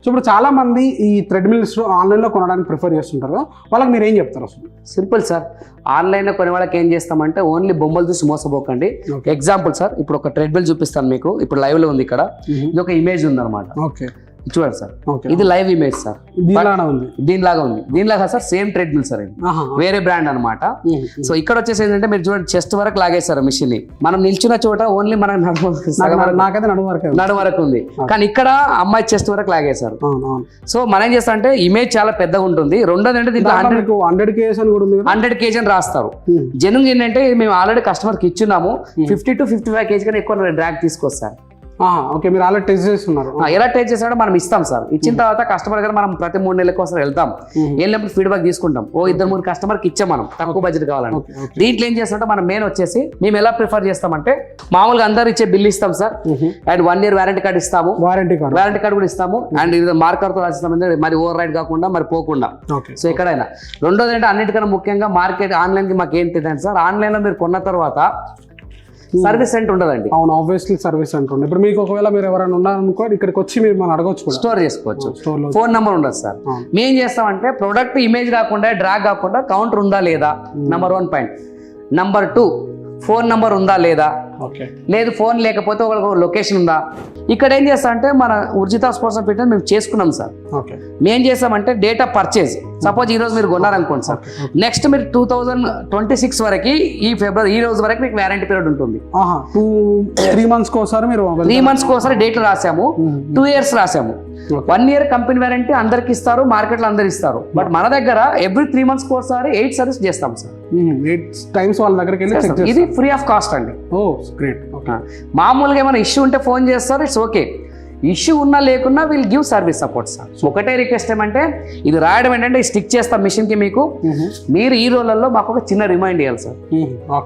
So ఇప్పుడు చాలా మంది ఈ థ్రెడ్మిల్స్ ఆన్లైన్లో కొనడానికి ప్రిఫర్ చేస్తుంటారు, వాళ్ళకి మీరు ఏం చెప్తారు అసలు? సింపుల్ సార్, ఆన్లైన్లో కొనే వాళ్ళకి ఏం చేస్తామంటే ఓన్లీ బొమ్మలు చూసి మోసపోకండి. ఎగ్జాంపుల్ సార్, ఇప్పుడు ఒక ట్రెడ్మిల్ చూపిస్తాను మీకు. ఇప్పుడు లైవ్ లో ఉంది ఇక్కడ, ఇది ఒక ఇమేజ్ ఉంది అనమాట. ఓకే, చూడండి సార్, ఇది లైవ్ ఇమేజ్ సార్. దీనిలాగా ఉంది, దీనిలాగా సార్ సేమ్ ట్రెడ్మిల్ సార్, ఇది వేరే బ్రాండ్ అనమాట. సో ఇక్కడ వచ్చేసి ఏంటంటే మీరు చూడండి, చెస్ట్ వరకు లాగేస్తారు మిషన్ ని. మనం నిల్చున్న చోట ఓన్లీ మనం నడు వరకు ఉంది, కానీ ఇక్కడ అమ్మాయి చెస్ట్ వరకు లాగేశారు. సో మనం ఏం చేస్తాం అంటే ఇమేజ్ చాలా పెద్దగా ఉంటుంది. రెండోది అంటే దీంట్లో 100 kg అని రాస్తారు. జనుంగ్ ఏంటంటే మేము ఆల్రెడీ కస్టమర్కి ఇచ్చున్నాము, 50 to 55 kg కన్నా ఎక్కువ డ్రాగ్ తీసుకొస్తారు. ఓకే, మీరు అలా టెస్ట్ చేస్తున్నారు. ఎలా టెస్ట్ చేసాడో మనం ఇస్తాం సార్. ఇచ్చిన తర్వాత కస్టమర్ దగ్గర మనం ప్రతి 3 నెలలకు ఒకసారి వెళ్తాం, వెళ్ళినప్పుడు ఫీడ్బ్యాక్ తీసుకుంటాం. 2-3 కస్టమర్కి ఇచ్చాం మనం, తక్కువ బడ్జెట్ కావాలని. దీంట్లో ఏం చేస్తుంటే మనం మెయిన్ వచ్చేసి మేము ఎలా ప్రిఫర్ చేస్తామంటే, మామూలుగా అందరు ఇచ్చే బిల్ ఇస్తాం sir, and 1 year warranty card ఇస్తాము, వారంటీ కార్డ్ కూడా ఇస్తాము, అండ్ ఇది మార్కర్తో రాసిస్తాం, మరి ఓవర్ రైడ్ కాకుండా మరి పోకుండా. సో ఎక్కడైనా రెండోది అంటే అన్నిటికన్నా ముఖ్యంగా మార్కెట్ ఆన్లైన్కి మాకు ఏంటిదంటే సార్, ఆన్లైన్లో మీరు కొన్న తర్వాత సర్వీస్ సెంటర్ ఉండదండి. అవును, ఆబ్వియస్లీ సర్వీస్ సెంటర్ ఉంది. ఇప్పుడు మీకు ఒకవేళ మీరు ఎవరైనా ఉన్నారనుకో, ఇక్కడికి వచ్చి మీరు మనం అడగొచ్చు, స్టోర్ చేసుకోవచ్చు. ఫోన్ నెంబర్ ఉండదు సార్. మేము చేస్తామంటే ప్రొడక్ట్ ఇమేజ్ కాకుండా డ్రాగ్ కాకుండా కౌంటర్ ఉందా లేదా, number 1 point. Number 2, phone number ఉందా లేదా, లేదు ఫోన్ లేకపోతే ఒక లొకేషన్ ఉందా. ఇక్కడ ఏం చేస్తా అంటే మన ఉర్జితా స్పోర్ట్స్ ఫిట్నెస్ మేము చేసుకున్నాం సార్. మేము చేస్తామంటే డేట్ ఆఫ్ పర్చేజ్, సపోజ్ ఈ రోజు మీరు కొన్నారనుకోండి సార్, నెక్స్ట్ మీరు 2026 వరకు ఈ ఫిబ్రవరి ఈ రోజు వరకు మీకు వారంటీ పీరియడ్ ఉంటుంది. 3 months కోసారి మీరు 3 months కోసారి డేట్లు రాసాము, 2 years రాసాము. 1 year కంపెనీ వారంటీ అందరికి ఇస్తారు, మార్కెట్లో అందరు ఇస్తారు. బట్ మన దగ్గర ఎవ్రీ 3 months కోసారి 8 సర్వీస్ చేస్తాం సార్. 8 times వాళ్ళ దగ్గరికి వెళ్ళి ఇది ఫ్రీ ఆఫ్ కాస్ట్ అండి. గ్రేట్. మామూలుగా ఏమైనా ఇష్యూ ఉంటే ఫోన్ చేస్తారు, ఇట్స్ ఓకే. ఇష్యూ ఉన్నా లేకున్నా will give service support sir. ఒకటే రిక్వెస్ట్ ఏమంటే, ఇది రాయడం ఏంటంటే స్టిక్ చేస్తాం మిషన్కి మీకు, మీరు ఈ రోజులలో మాకు ఒక చిన్న రిమైండ్ ఇవ్వాలి సార్.